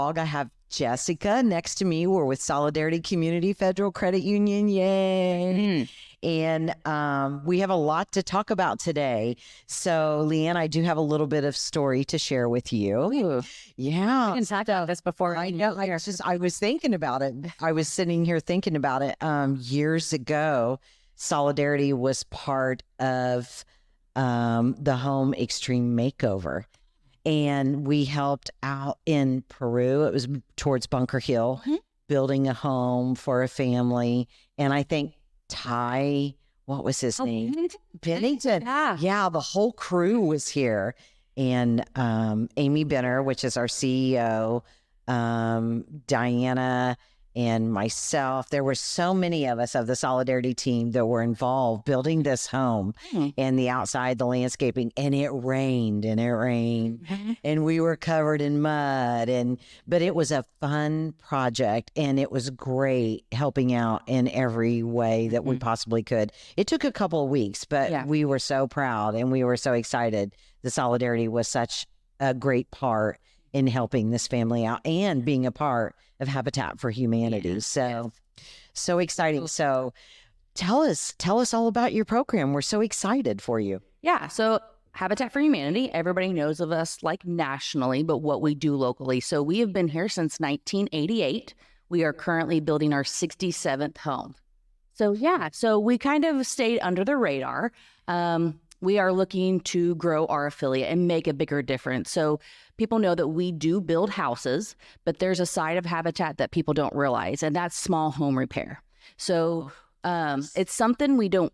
dog. I have Jessica next to me. We're with Solidarity Community Federal Credit Union. Yay. And we have a lot to talk about today. So, Leanne, I do have a little bit of story to share with you. Ooh. Yeah. We can talk about this before. I know. I was thinking about it. I was sitting here thinking about it. Years ago, Solidarity was part of the Home Extreme Makeover. And we helped out in Peru. It was towards Bunker Hill, building a home for a family. And I think Ty, what was his name? Bennington. Yeah, the whole crew was here. And Amy Benner, which is our CEO, Diana, and myself. There were so many of us of the Solidarity team that were involved building this home and the outside, the landscaping, and it rained and we were covered in mud. But it was a fun project and it was great helping out in every way that we possibly could. It took a couple of weeks, but we were so proud and we were so excited. The Solidarity was such a great part in helping this family out and being a part of Habitat for Humanity. So exciting. So tell us all about your program. We're so excited for you. Yeah. So Habitat for Humanity, everybody knows of us like nationally, but what we do locally. So we have been here since 1988. We are currently building our 67th home. So we kind of stayed under the radar. We are looking to grow our affiliate and make a bigger difference. So people know that we do build houses, but there's a side of Habitat that people don't realize, and that's small home repair. So it's something we do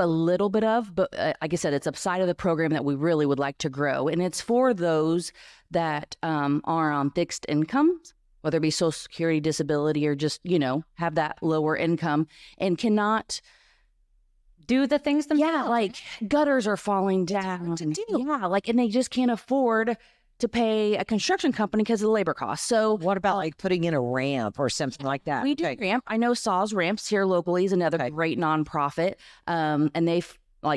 a little bit of, but like I said, it's a side of the program that we really would like to grow. And it's for those that are on fixed incomes, whether it be Social Security, disability, or just, have that lower income and cannot do the things themselves. Yeah, like gutters are falling down. And they just can't afford to pay a construction company because of the labor costs. So what about like putting in a ramp or something like that? We do ramp. I know Saw's Ramps here locally is another great nonprofit, and they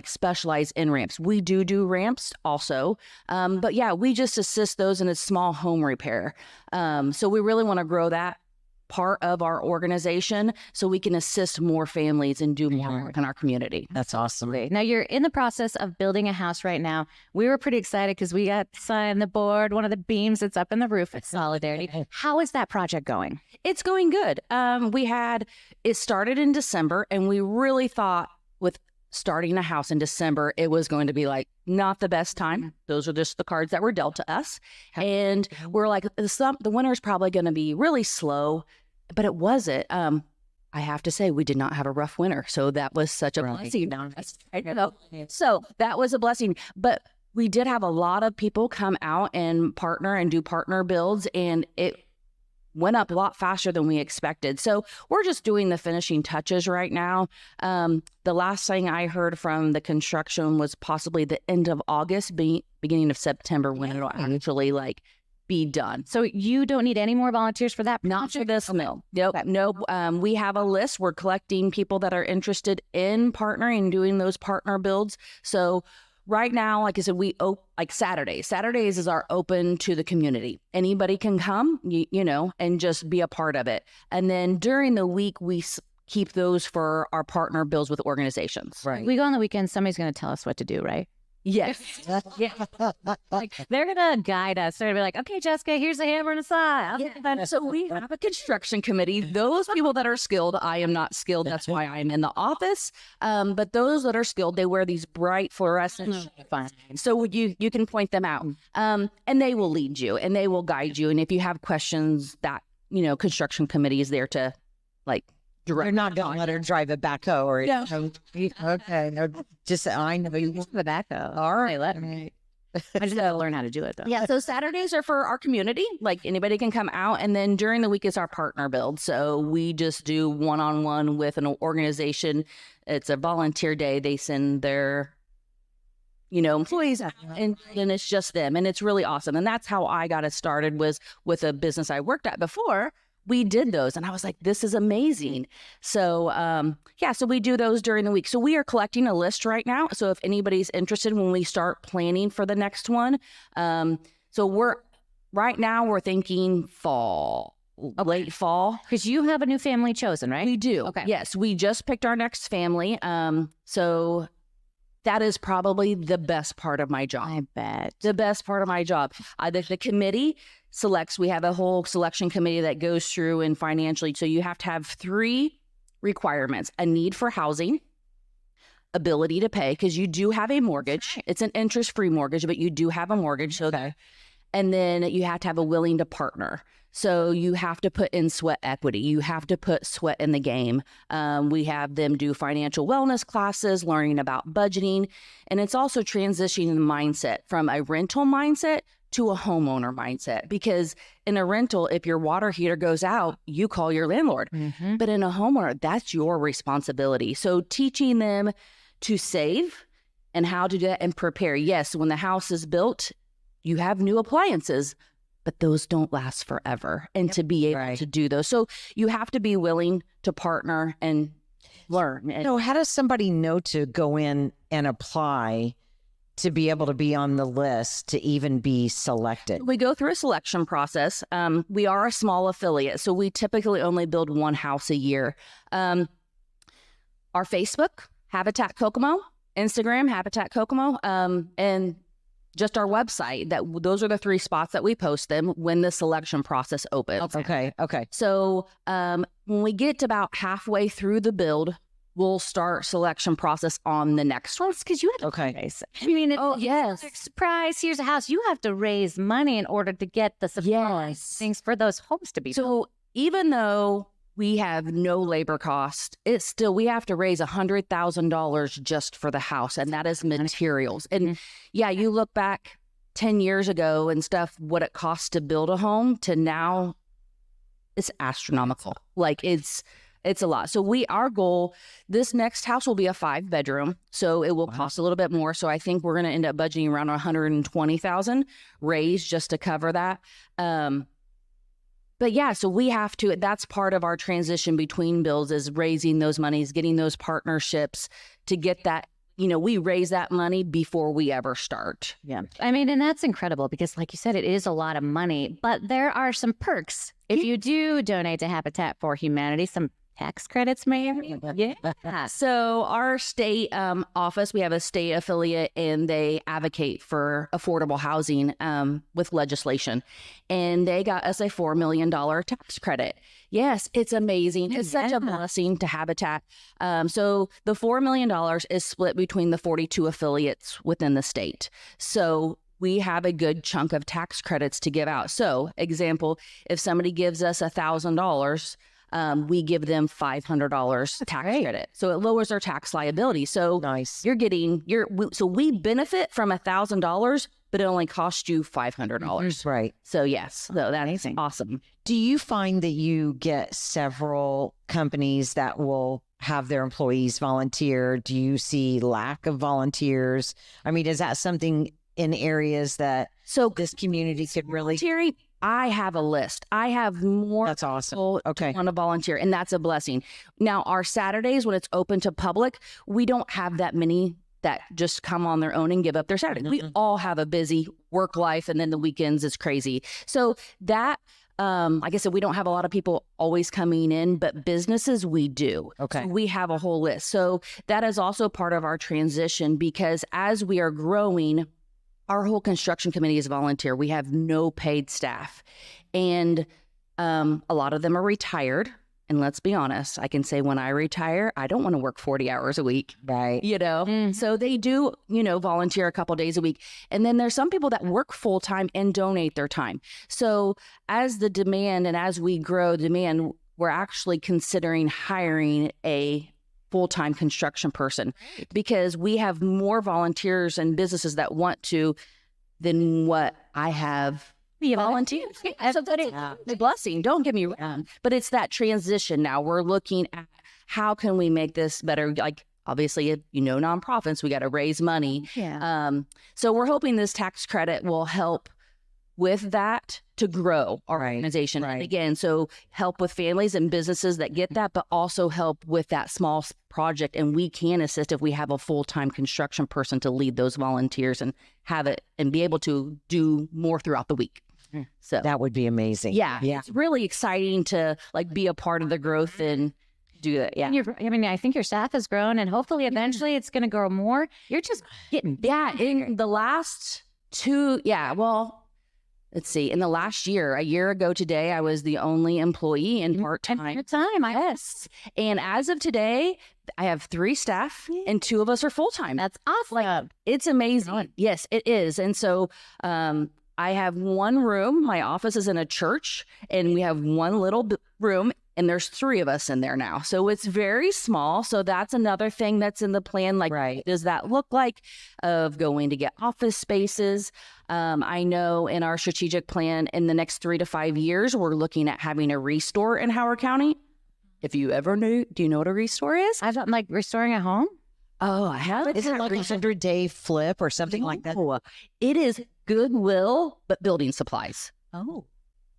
specialize in ramps. We do ramps also, but yeah, we just assist those in a small home repair. So we really want to grow that part of our organization so we can assist more families and do more work in our community. That's awesome. Now you're in the process of building a house right now. We were pretty excited because we got signed the board, one of the beams that's up in the roof at Solidarity. How is that project going? It's going good. It started in December, and we really thought with starting a house in December, it was going to be not the best time. Those are just the cards that were dealt to us. And we're like, the winter's probably going to be really slow, but it wasn't. I have to say, we did not have a rough winter. So that was such a blessing. So that was a blessing. But we did have a lot of people come out and partner and do partner builds, and it went up a lot faster than we expected. So we're just doing the finishing touches right now. The last thing I heard from the construction was possibly the end of August, beginning of September, when it'll actually be done. So you don't need any more volunteers for that? Not for this mill. Nope. We have a list. We're collecting people that are interested in partnering and doing those partner builds. So right now, like I said, we Saturdays. Saturdays is our open to the community. Anybody can come, and just be a part of it. And then during the week, we keep those for our partner builds with organizations. Right. We go on the weekend, somebody's going to tell us what to do, right? Yes. Yeah. They're going to guide us. They're going to be like, okay, Jessica, here's a hammer and a saw. So we have a construction committee. Those people that are skilled, I am not skilled. That's why I'm in the office. But those that are skilled, they wear these bright fluorescent signs. So you can point them out. And they will lead you and they will guide you. And if you have questions, that, construction committee is there to You're not going to let her drive a backhoe or okay. No, just I know you want the backhoe. All right, let me. I just got to learn how to do it though. Yeah. So Saturdays are for our community. Anybody can come out, and then during the week is our partner build. So we just do one-on-one with an organization. It's a volunteer day. They send their employees out, and it's just them, and it's really awesome. And that's how I got it started, was with a business I worked at before. We did those, and I was like, this is amazing. So, so we do those during the week. So we are collecting a list right now. So if anybody's interested when we start planning for the next one, so right now we're thinking fall, late fall. Because you have a new family chosen, right? We do. Okay. Yes, we just picked our next family. So that is probably the best part of my job. I bet. The best part of my job. The committee selects, we have a whole selection committee that goes through and financially. So you have to have 3 requirements: a need for housing, ability to pay, because you do have a mortgage. It's an interest-free mortgage, but you do have a mortgage. So and then you have to have a willing to partner. So you have to put in sweat equity. You have to put sweat in the game. We have them do financial wellness classes, learning about budgeting. And it's also transitioning the mindset from a rental mindset to a homeowner mindset. Because in a rental, if your water heater goes out, you call your landlord. But in a homeowner, that's your responsibility. So teaching them to save and how to do that and prepare. Yes, when the house is built, you have new appliances, but those don't last forever. And to be able to do those. So you have to be willing to partner and learn. So how does somebody know to go in and apply to be able to be on the list to even be selected? We go through a selection process. We are a small affiliate, so we typically only build 1 house a year. Our Facebook, Habitat Kokomo, Instagram, Habitat Kokomo, and just our website. Those are the 3 spots that we post them when the selection process opens. Okay. So when we get to about halfway through the build, we'll start selection process on the next one. Because you have to raise. I mean, yes. Surprise, here's a house. You have to raise money in order to get the things for those homes to be built. So even though we have no labor cost, it's still, we have to raise $100,000 just for the house, and that is materials. And yeah, you look back 10 years ago and stuff, what it costs to build a home to now, it's astronomical. Like it's a lot. So our goal, this next house will be a 5-bedroom. So it will cost a little bit more. So I think we're going to end up budgeting around $120,000 raised just to cover that. But yeah, so we have to, that's part of our transition between builds, is raising those monies, getting those partnerships to get that, we raise that money before we ever start. Yeah. I mean, and that's incredible because like you said, it is a lot of money, but there are some perks. If you do donate to Habitat for Humanity, some tax credits, maybe? Yeah. So our state office, we have a state affiliate, and they advocate for affordable housing with legislation. And they got us a $4 million tax credit. Yes, it's amazing. It's such a blessing to Habitat. So the $4 million is split between the 42 affiliates within the state. So we have a good chunk of tax credits to give out. So example, if somebody gives us $1,000, we give them $500 tax credit. So it lowers our tax liability. So nice. So we benefit from $1,000, but it only costs you $500. Right. So yes, so that's awesome. Do you find that you get several companies that will have their employees volunteer? Do you see lack of volunteers? I mean, is that something in areas that this community could really... I have a list. I have more. That's awesome. People want to volunteer, and that's a blessing. Now, our Saturdays, when it's open to public, we don't have that many that just come on their own and give up their Saturday. We all have a busy work life, and then the weekends is crazy. So that, like I said, we don't have a lot of people always coming in, but businesses we do. Okay. So we have a whole list. So that is also part of our transition, because as we are growing, our whole construction committee is volunteer. We have no paid staff. And a lot of them are retired. And let's be honest, I can say when I retire, I don't want to work 40 hours a week. Right. So they do, volunteer a couple days a week. And then there's some people that work full time and donate their time. So as the demand and as we grow demand, we're actually considering hiring a full-time construction person, because we have more volunteers and businesses that want to than what I have volunteers. So that's a blessing. Don't get me wrong. But it's that transition now. We're looking at how can we make this better? Like, obviously, nonprofits, we got to raise money. Yeah. So we're hoping this tax credit will help with that to grow our organization. Right. And again, so help with families and businesses that get that, but also help with that small project. And we can assist if we have a full-time construction person to lead those volunteers and have it and be able to do more throughout the week. So That would be amazing. yeah, Yeah. it's really exciting to like be a part of the growth and do that. Yeah. And I think your staff has grown, and hopefully eventually it's going to grow more. You're just getting In the last let's see. In the last year, a year ago today, I was the only employee in part-time. Yes. And as of today, I have 3 staff and 2 of us are full-time. That's awesome. It's amazing. Yes, it is. And so I have one room. My office is in a church, and we have one little room, and there's 3 of us in there now. So it's very small. So that's another thing that's in the plan. Like, Right. does that look like of going to get office spaces? I know in our strategic plan in the next 3 to 5 years, we're looking at having a restore in Howard County. If you ever knew, do you know what a restore is? I thought like restoring a home. Oh, I have. Is it like a 100-day flip or something like that? No. It is Goodwill, but building supplies. Oh.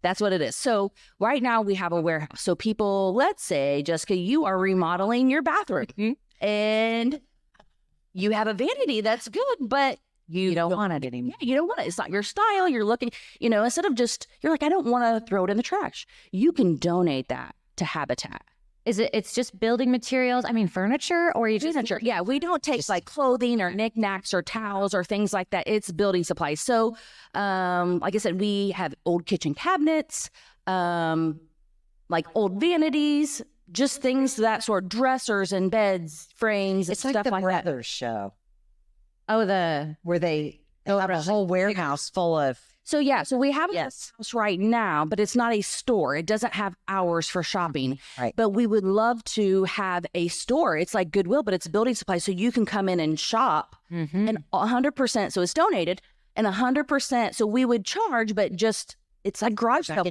That's what it is. So right now we have a warehouse. So people, let's say, Jessica, you are remodeling your bathroom and you have a vanity that's good, but you don't want it anymore. Yeah, you don't want it. It's not your style. You're looking, instead of you're like, I don't want to throw it in the trash. You can donate that to Habitat. It's just building materials? I mean, furniture, or you just Furniture. Yeah, we don't take like clothing or knickknacks or towels or things like that. It's building supplies. So, like I said, we have old kitchen cabinets, like old vanities, just things that sort, dressers and beds, frames, It's and like stuff the like that. Brothers show the where they have a whole warehouse full of. So yeah, so we have a Yes. house right now, but it's not a store. It doesn't have hours for shopping. Right. But we would love to have a store. It's like Goodwill, but it's building supplies. So you can come in and shop and 100%. So it's donated and 100%. So we would charge, but just it's like garage sale.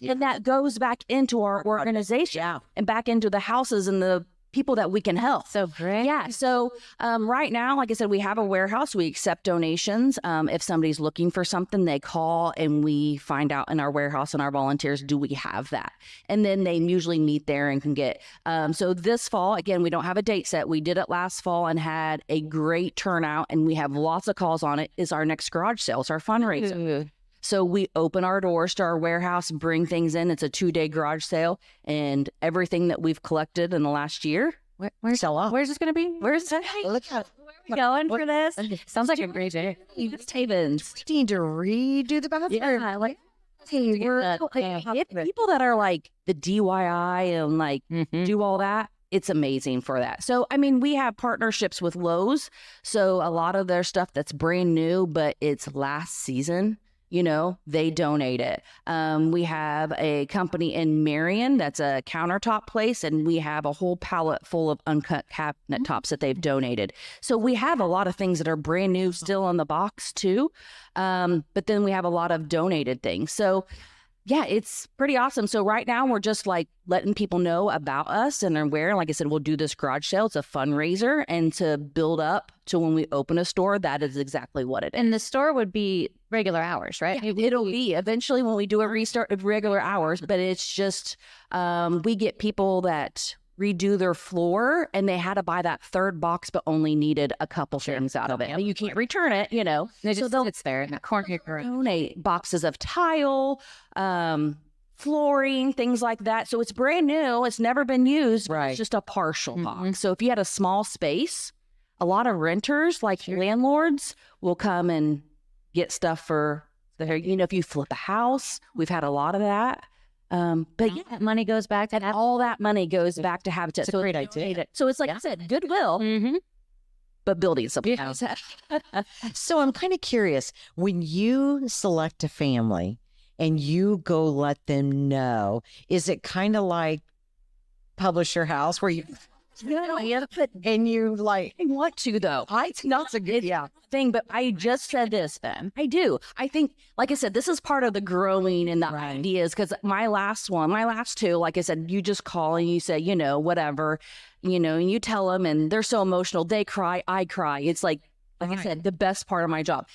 And that goes back into our organization and back into the houses and the people that we can help. so great. Yeah. So right now, like I said, we have a warehouse. We accept donations. If somebody's looking for something, they call and we find out in our warehouse and our volunteers, do we have that? And then they usually meet there and can get. So this fall, again, we don't have a date set. We did it last fall and had a great turnout, and we have lots of calls on it. Is our next garage sale. It's our fundraiser. So we open our doors to our warehouse, bring things in. It's a 2-day garage sale, and everything that we've collected in the last year, Where's Sell off. Where's this going to be? Where's it? Look at Where are we going for this? Sounds like a great day. it's Havens. need to redo the bathroom. Yeah, like people that are like the DIY and like do all that. It's amazing for that. So, I mean, we have partnerships with Lowe's. So a lot of their stuff that's brand new, but it's last season, they donate it. We have a company in Marion that's a countertop place, and we have a whole pallet full of uncut cabinet tops that they've donated. So we have a lot of things that are brand new still on the box too. But then we have a lot of donated things. So yeah, it's pretty awesome. So right now we're just like letting people know about us and they're aware. Like I said, we'll do this garage sale. It's a fundraiser, and to build up to when we open a store, that is exactly what it is. And the store would be regular hours, right? Yeah, it'll be eventually when we do a restart of regular hours, but it's just we get people that redo their floor and they had to buy that 3rd box but only needed a couple things out of it. You can't return it, It just sits there in the corner. donate boxes of tile, flooring, things like that. So it's brand new. It's never been used. Right. It's just a partial box. So if you had a small space, a lot of renters, like landlords, will come and get stuff for their, if you flip a house, we've had a lot of that. But yeah, That money goes back to that. all that money goes back to Habitat. It's a great idea. So it's like I said, Goodwill, but building supplies. So I'm kind of curious, when you select a family and you go let them know, is it kind of like Publish Your House where you and you like, I want to though. it's not a good Thing, but I just said this then. I do. I think, like I said, this is part of the growing and the ideas, because my last 2, like I said, you just call and you say, whatever, and you tell them and they're so emotional. They cry, I cry. It's like I said, the best part of my job.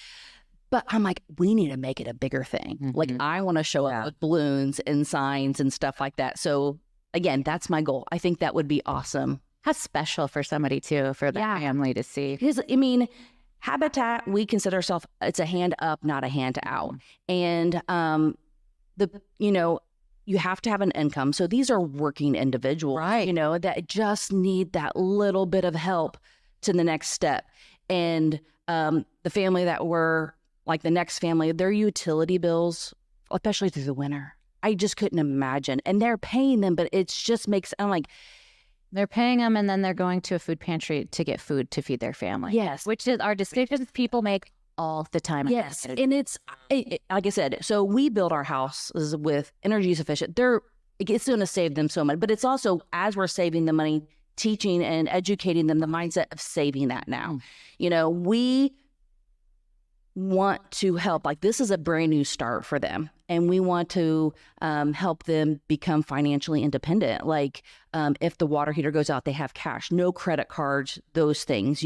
But I'm like, we need to make it a bigger thing. Like I want to show up with balloons and signs and stuff like that. So again, that's my goal. I think that would be awesome. How special for somebody too, for the family to see. Because, I mean, Habitat, we consider ourselves, it's a hand up, not a hand out. And you have to have an income. So these are working individuals, Right. That just need that little bit of help to the next step. And the family that were like the next family, their utility bills, especially through the winter, I just couldn't imagine. And they're paying them, but it just makes, I'm like, They're paying them, and then they're going to a food pantry to get food to feed their family. yes. Which is our decisions people make all the time. Yes, and it's like I said. So we build our houses with energy sufficient. It's going to save them so much, but it's also, as we're saving the money, teaching and educating them the mindset of saving that now. We want to help. Like, this is a brand new start for them, and we want to help them become financially independent. Like, if the water heater goes out, they have cash, no credit cards, those things.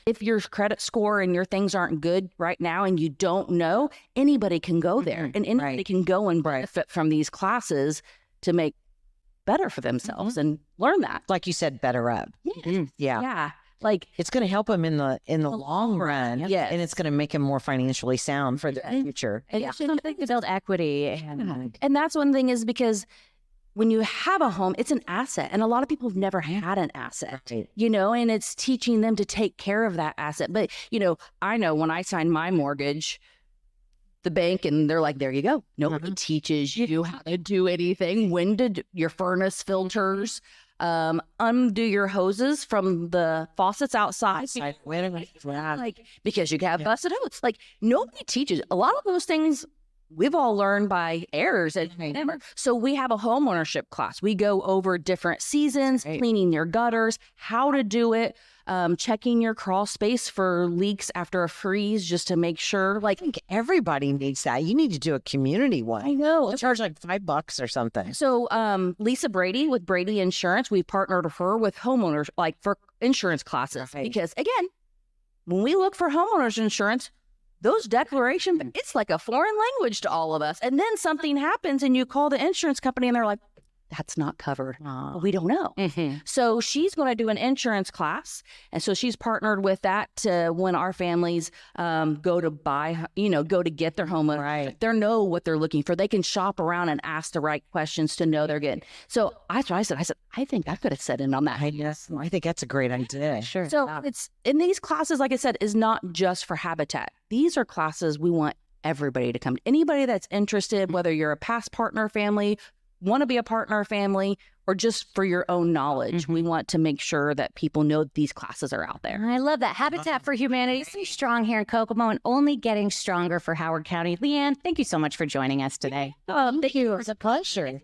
If your credit score and your things aren't good right now and you don't know, anybody can go there, and anybody can go and benefit from these classes to make better for themselves and learn that. Like you said, better up. Yeah. Like, It's going to help them in the long run. Yes. And it's going to make them more financially sound for the future. And it's something to build equity. And and that's one thing, is because when you have a home, it's an asset. And a lot of people have never had an asset, Right. and it's teaching them to take care of that asset. But, I know when I signed my mortgage, the bank, and they're like, there you go. Nobody teaches you how to do anything. When to do your furnace filters, undo your hoses from the faucets outside. Like, because you have busted hose. Like, nobody teaches. A lot of those things we've all learned by errors. So we have a home ownership class. We go over different seasons, cleaning your gutters, how to do it, checking your crawl space for leaks after a freeze, just to make sure. Like, I think everybody needs that. You need to do a community one. I know. Charge like $5 or something. So Lisa Brady with Brady Insurance, we partnered her with homeowners, like, for insurance classes. Right. Because, again, when we look for homeowners insurance, those declarations, it's like a foreign language to all of us. And then something happens and you call the insurance company and they're like, that's not covered. We don't know. So she's going to do an insurance class. And so she's partnered with that to, when our families go to buy, go to get their home. Right. They know what they're looking for. They can shop around and ask the right questions to know they're getting. So I said, I think I could have set in on that. I think that's a great idea. sure. So it's in these classes, like I said, is not just for Habitat. These are classes we want everybody to come. Anybody that's interested, whether you're a past partner family, want to be a partner family, or just for your own knowledge, we want to make sure that people know these classes are out there. I love that. Habitat for Humanity is so strong here in Kokomo and only getting stronger for Howard County. Leanne, thank you so much for joining us today. Oh, thank you. It was a pleasure.